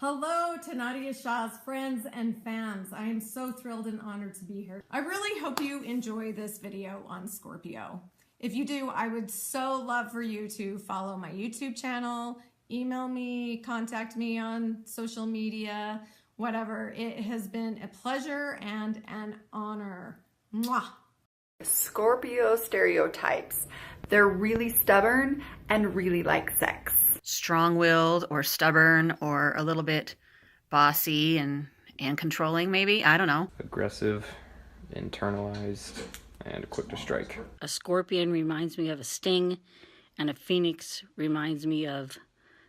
Hello to Nadia Shah's friends and fans. I am so thrilled and honored to be here. I really hope you enjoy this video on Scorpio. If you do, I would so love for you to follow my YouTube channel, email me, contact me on social media, whatever. It has been a pleasure and an honor. Mwah! Scorpio stereotypes. They're really stubborn and really like sex. Strong-willed or stubborn or a little bit bossy and controlling, maybe. I don't know. Aggressive, internalized, and quick to strike. A scorpion reminds me of a sting, and a phoenix reminds me of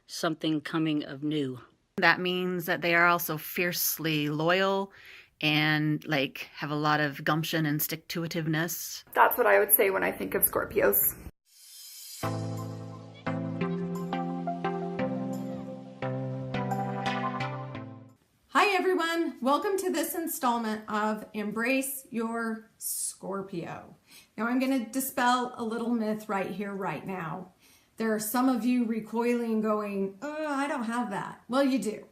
something coming of new. That means that they are also fiercely loyal and like have a lot of gumption and stick-to-itiveness. That's what I would say when I think of Scorpios. Hi everyone, welcome to this installment of Embrace Your Scorpio. Now I'm going to dispel a little myth right here, right now. There are some of you recoiling going, oh, I don't have that. Well, you do.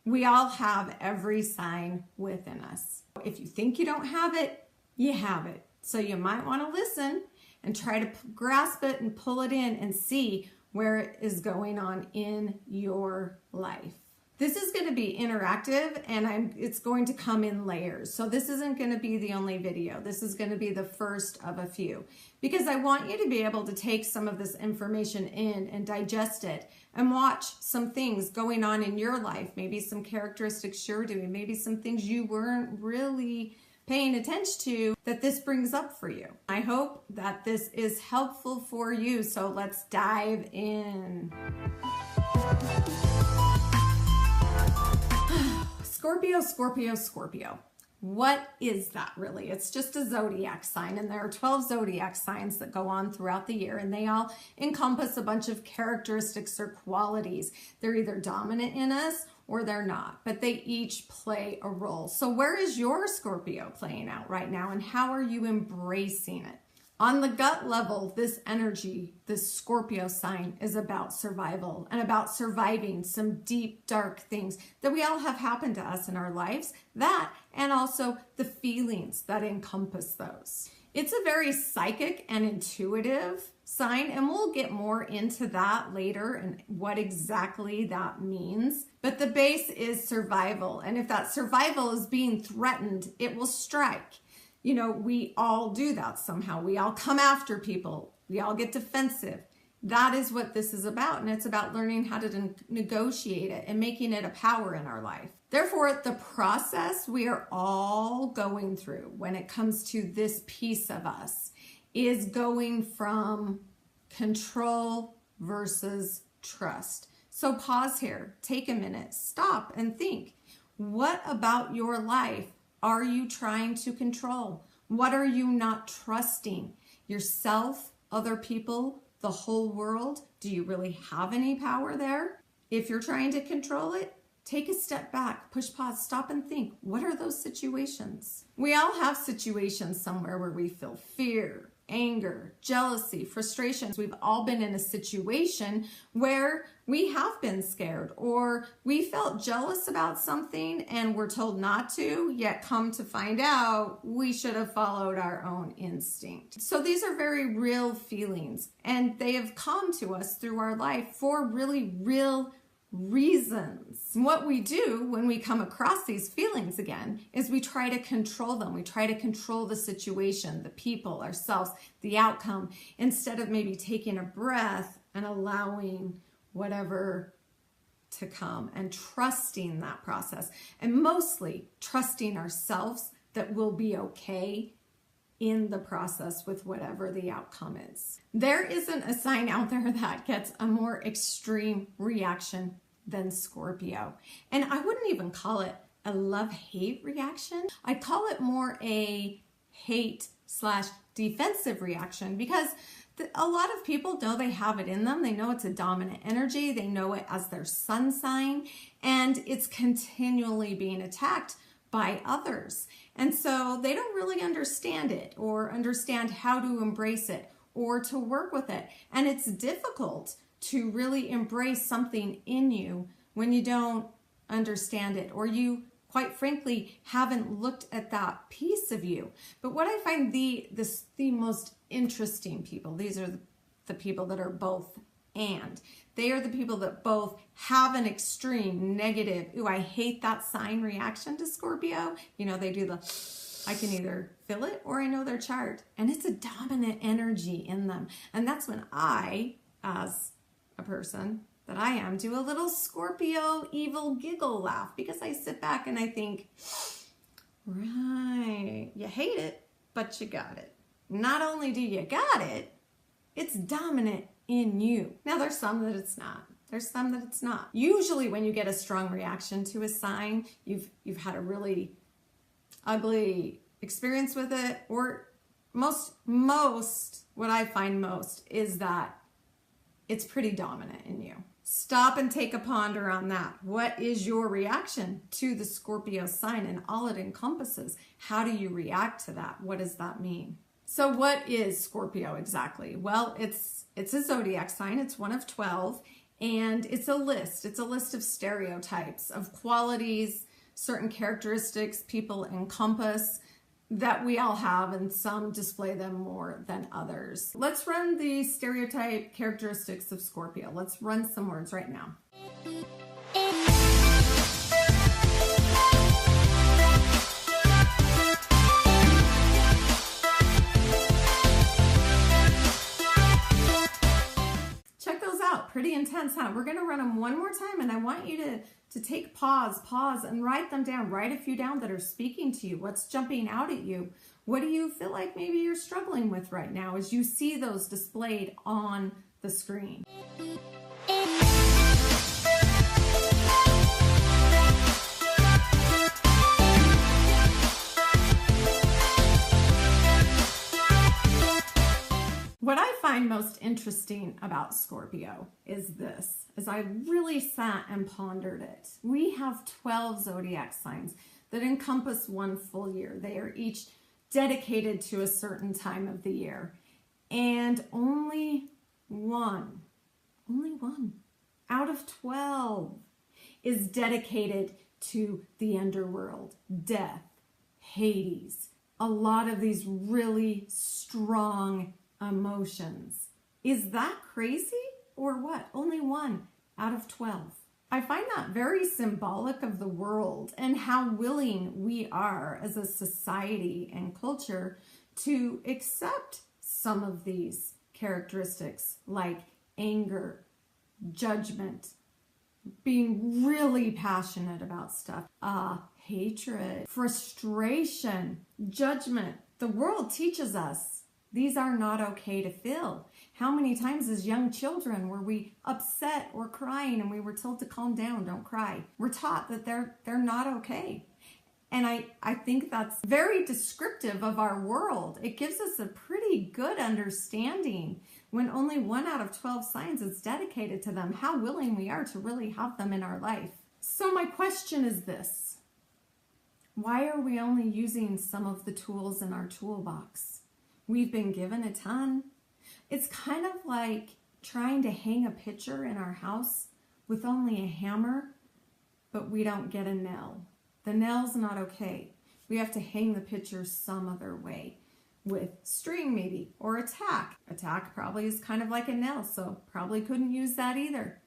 We all have every sign within us. If you think you don't have it, you have it. So you might want to listen and try to grasp it and pull it in and see where it is going on in your life. This is going to be interactive and it's going to come in layers. So this isn't going to be the only video. This is going to be the first of a few because I want you to be able to take some of this information in and digest it and watch some things going on in your life. Maybe some characteristics you're doing, maybe some things you weren't really paying attention to that this brings up for you. I hope that this is helpful for you. So let's dive in. Scorpio, Scorpio, Scorpio. What is that really? It's just a zodiac sign, and there are 12 zodiac signs that go on throughout the year, and they all encompass a bunch of characteristics or qualities. They're either dominant in us or they're not, but they each play a role. So where is your Scorpio playing out right now, and how are you embracing it? On the gut level, this energy, this Scorpio sign is about survival and about surviving some deep, dark things that we all have happened to us in our lives. That and also the feelings that encompass those. It's a very psychic and intuitive sign, and we'll get more into that later and what exactly that means. But the base is survival, and if that survival is being threatened, it will strike. You know, we all do that somehow. We all come after people. We all get defensive. That is what this is about. And it's about learning how to negotiate it and making it a power in our life. Therefore, the process we are all going through when it comes to this piece of us is going from control versus trust. So pause here, take a minute, stop and think. What about your life are you trying to control? What are you not trusting? Yourself, other people, the whole world? Do you really have any power there? If you're trying to control it, take a step back, push pause, stop and think. What are those situations? We all have situations somewhere where we feel fear, anger, jealousy, frustrations. We've all been in a situation where we have been scared or we felt jealous about something and we're told not to, yet come to find out we should have followed our own instinct. So these are very real feelings, and they have come to us through our life for really real reasons. What we do when we come across these feelings again is we try to control them. We try to control the situation, the people, ourselves, the outcome, instead of maybe taking a breath and allowing whatever to come and trusting that process, and mostly trusting ourselves that we'll be okay in the process with whatever the outcome is. There isn't a sign out there that gets a more extreme reaction than Scorpio. And I wouldn't even call it a love-hate reaction. I'd call it more a hate/defensive reaction, because a lot of people know they have it in them. They know it's a dominant energy. They know it as their sun sign, and it's continually being attacked by others. And so they don't really understand it or understand how to embrace it or to work with it. And it's difficult to really embrace something in you when you don't understand it, or you, quite frankly, haven't looked at that piece of you. But what I find the most interesting people, these are the people that are both and. They are the people that both have an extreme negative, ooh, I hate that sign reaction to Scorpio. You know, they do the, I can either feel it or I know their chart. And it's a dominant energy in them. And that's when I, as a person that I am, do a little Scorpio evil giggle laugh, because I sit back and I think, right, you hate it, but you got it. Not only do you got it, it's dominant in you. Now there's some that it's not. There's some that it's not. Usually when you get a strong reaction to a sign, you've had a really ugly experience with it, or most what I find most is that it's pretty dominant in you. Stop and take a ponder on that. What is your reaction to the Scorpio sign and all it encompasses? How do you react to that? What does that mean? So what is Scorpio exactly? Well, it's a zodiac sign. It's one of 12, and it's a list. It's a list of stereotypes, of qualities, certain characteristics people encompass that we all have, and some display them more than others. Let's run the stereotype characteristics of Scorpio. Let's run some words right now. Pretty intense, huh? We're going to run them one more time, and I want you to take pause, and write them down. Write a few down that are speaking to you. What's jumping out at you? What do you feel like maybe you're struggling with right now as you see those displayed on the screen? What I find most interesting about Scorpio is this, as I really sat and pondered it. We have 12 zodiac signs that encompass one full year. They are each dedicated to a certain time of the year. And only one out of 12 is dedicated to the underworld, death, Hades, a lot of these really strong emotions. Is that crazy or what? Only one out of 12. I find that very symbolic of the world and how willing we are as a society and culture to accept some of these characteristics, like anger, judgment, being really passionate about stuff, hatred, frustration, judgment. The world teaches us these are not okay to feel. How many times as young children were we upset or crying and we were told to calm down, don't cry? We're taught that they're not okay. And I think that's very descriptive of our world. It gives us a pretty good understanding when only 1 out of 12 signs is dedicated to them, how willing we are to really have them in our life. So my question is this: why are we only using some of the tools in our toolbox? We've been given a ton. It's kind of like trying to hang a picture in our house with only a hammer, but we don't get a nail. The nail's not okay. We have to hang the picture some other way, with string maybe, or a tack. A tack probably is kind of like a nail, so probably couldn't use that either.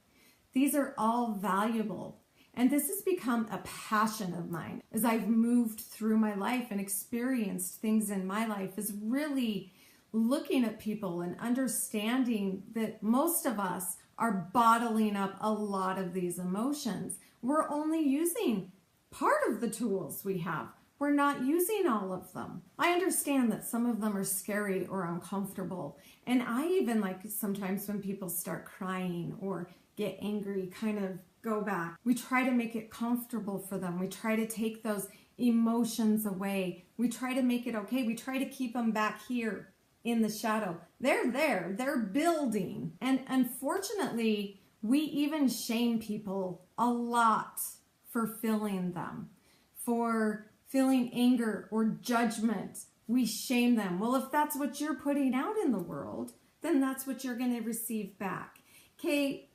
These are all valuable. And this has become a passion of mine as I've moved through my life and experienced things in my life, is really looking at people and understanding that most of us are bottling up a lot of these emotions. We're only using part of the tools we have. We're not using all of them. I understand that some of them are scary or uncomfortable. And I even like sometimes when people start crying or get angry, kind of go back. We try to make it comfortable for them. We try to take those emotions away. We try to make it okay. We try to keep them back here in the shadow. They're there. They're building. And unfortunately, we even shame people a lot for feeling them, for feeling anger or judgment. We shame them. Well, if that's what you're putting out in the world, then that's what you're going to receive back. Okay,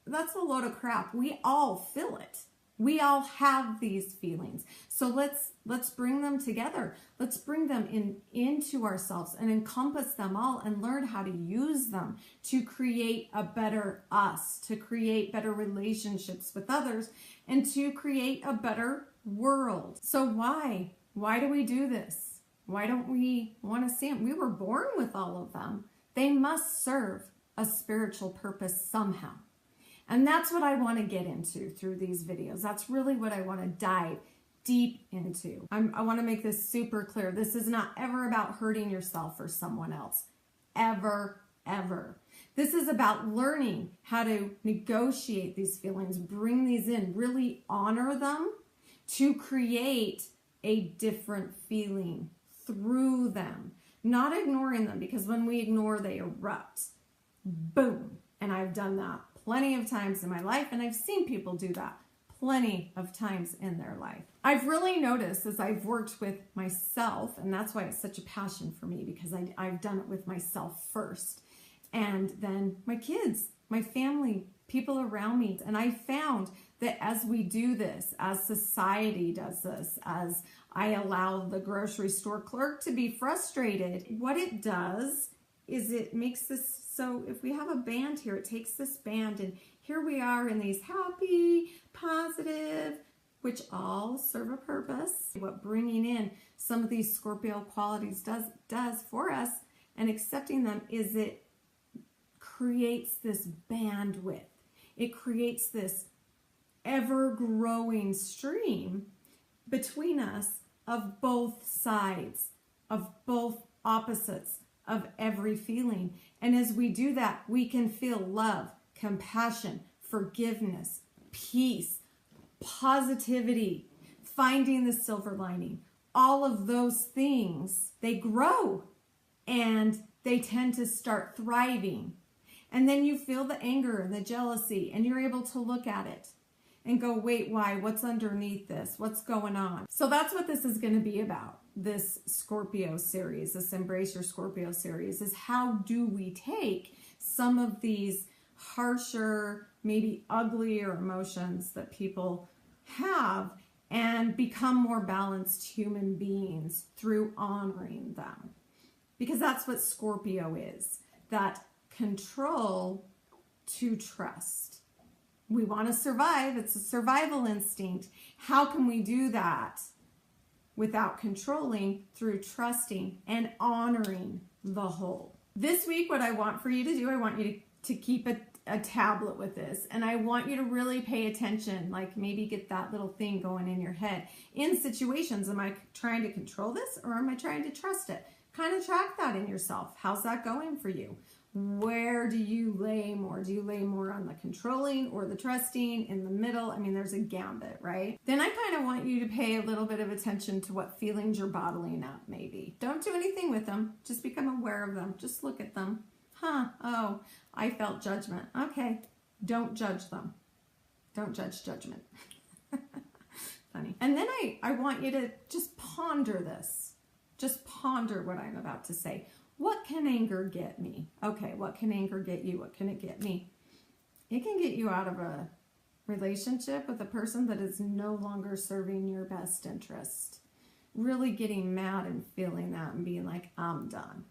that's a load of crap. We all feel it. We all have these feelings. So let's bring them together. Let's bring them into ourselves and encompass them all and learn how to use them to create a better us, to create better relationships with others, and to create a better world. So why? Why do we do this? Why don't we want to see them? We were born with all of them. They must serve a spiritual purpose somehow. And that's what I want to get into through these videos. That's really what I want to dive deep into. I want to make this super clear. This is not ever about hurting yourself or someone else. Ever, ever. This is about learning how to negotiate these feelings, bring these in, really honor them to create a different feeling through them. Not ignoring them, because when we ignore, they erupt. Boom. And I've done that plenty of times in my life, and I've seen people do that plenty of times in their life. I've really noticed as I've worked with myself, and that's why it's such a passion for me, because I've done it with myself first, and then my kids, my family, people around me. And I found that as we do this, as society does this, as I allow the grocery store clerk to be frustrated, what it does is it makes this, so if we have a band here, it takes this band, and here we are in these happy, positive, which all serve a purpose. What bringing in some of these Scorpio qualities does for us, and accepting them, is it creates this bandwidth. It creates this ever-growing stream between us of both sides, of both opposites, of every feeling. And as we do that, we can feel love, compassion, forgiveness, peace, positivity, finding the silver lining. All of those things, they grow and they tend to start thriving. And then you feel the anger and the jealousy, and you're able to look at it and go, wait, why? What's underneath this? What's going on? So that's what this is going to be about. This Scorpio series, this Embrace Your Scorpio series, is how do we take some of these harsher, maybe uglier emotions that people have and become more balanced human beings through honoring them. Because that's what Scorpio is, that control to trust. We want to survive. It's a survival instinct. How can we do that without controlling? Through trusting and honoring the whole. This week, what I want for you to do, I want you to keep a tablet with this, and I want you to really pay attention, like maybe get that little thing going in your head. In situations, am I trying to control this, or am I trying to trust it? Kind of track that in yourself. How's that going for you? Where do you lay more? Do you lay more on the controlling or the trusting, in the middle? I mean, there's a gambit, right? Then I kind of want you to pay a little bit of attention to what feelings you're bottling up, maybe. Don't do anything with them. Just become aware of them. Just look at them. Oh, I felt judgment. Okay, don't judge them. Don't judge judgment. Funny. And then I want you to just ponder this. Just ponder what I'm about to say. What can anger get me? Okay, what can anger get you? What can it get me? It can get you out of a relationship with a person that is no longer serving your best interest. Really getting mad and feeling that and being like, I'm done.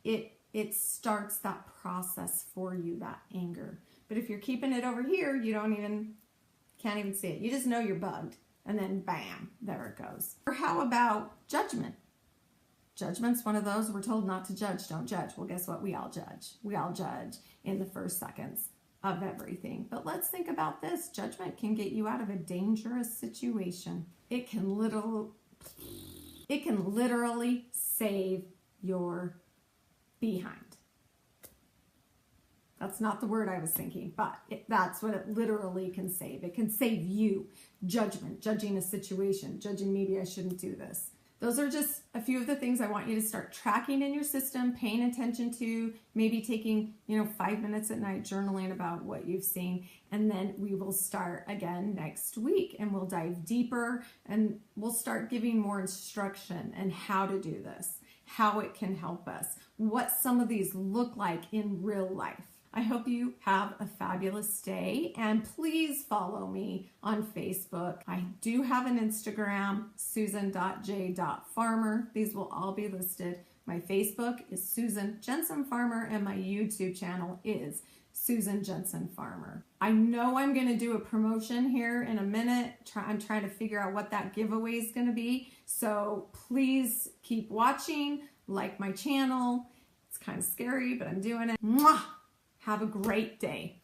It starts that process for you, that anger. But if you're keeping it over here, you can't even see it. You just know you're bugged. And then bam, there it goes. Or how about judgment? Judgment's one of those, we're told not to judge, don't judge. Well, guess what? We all judge. We all judge in the first seconds of everything. But let's think about this. Judgment can get you out of a dangerous situation. It can literally save your behind. That's not the word I was thinking, but that's what it literally can save. It can save you. Judgment, judging a situation, judging maybe I shouldn't do this. Those are just a few of the things I want you to start tracking in your system, paying attention to, maybe taking, 5 minutes at night journaling about what you've seen. And then we will start again next week, and we'll dive deeper, and we'll start giving more instruction and how to do this, how it can help us, what some of these look like in real life. I hope you have a fabulous day, and please follow me on Facebook. I do have an Instagram, susan.j.farmer. These will all be listed. My Facebook is Susan Jensen Farmer, and my YouTube channel is Susan Jensen Farmer. I know I'm going to do a promotion here in a minute. I'm trying to figure out what that giveaway is going to be. So please keep watching, like my channel. It's kind of scary, but I'm doing it. Mwah! Have a great day.